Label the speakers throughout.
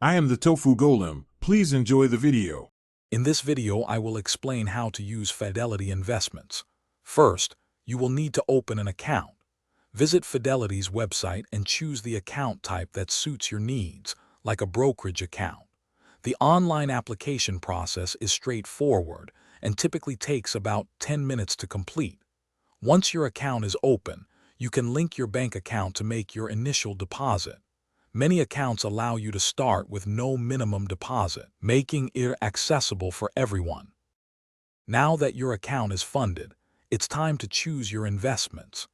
Speaker 1: I am the Tofu Golem. Please enjoy the video.
Speaker 2: In this video, I will explain how to use Fidelity Investments. First, you will need to open an account. Visit Fidelity's website and choose the account type that suits your needs, like a brokerage account. The online application process is straightforward and typically takes about 10 minutes to complete. Once your account is open, you can link your bank account to make your initial deposit. Many accounts allow you to start with no minimum deposit, making it accessible for everyone. Now that your account is funded, it's time to choose your investments.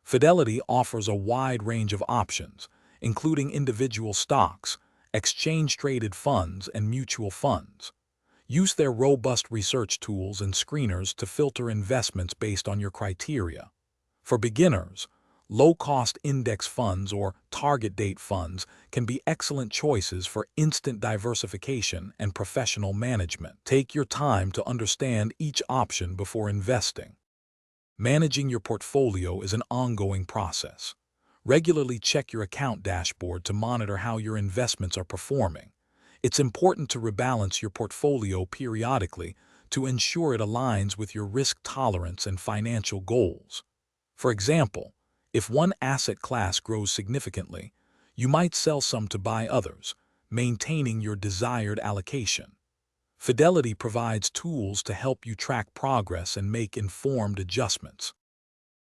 Speaker 2: Fidelity offers a wide range of options, including individual stocks, exchange-traded funds, and mutual funds. Use their robust research tools and screeners to filter investments based on your criteria. For beginners, low-cost index funds or target date funds can be excellent choices for instant diversification and professional management. Take your time to understand each option before investing. Managing your portfolio is an ongoing process. Regularly check your account dashboard to monitor how your investments are performing. It's important to rebalance your portfolio periodically to ensure it aligns with your risk tolerance and financial goals. For example, if one asset class grows significantly, you might sell some to buy others, maintaining your desired allocation. Fidelity provides tools to help you track progress and make informed adjustments.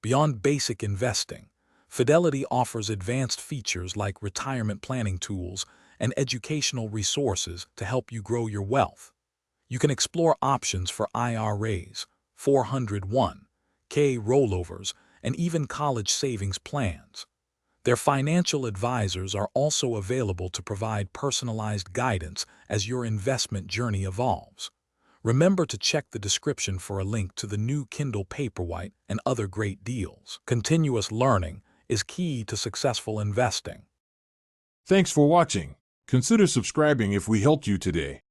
Speaker 2: Beyond basic investing, Fidelity offers advanced features like retirement planning tools and educational resources to help you grow your wealth. You can explore options for IRAs, 401(k) rollovers, and even college savings plans. Their financial advisors are also available to provide personalized guidance as your investment journey evolves. Remember to check the description for a link to the new Kindle Paperwhite and other great deals. Continuous learning is key to successful investing.
Speaker 1: Thanks for watching. Consider subscribing if we helped you today.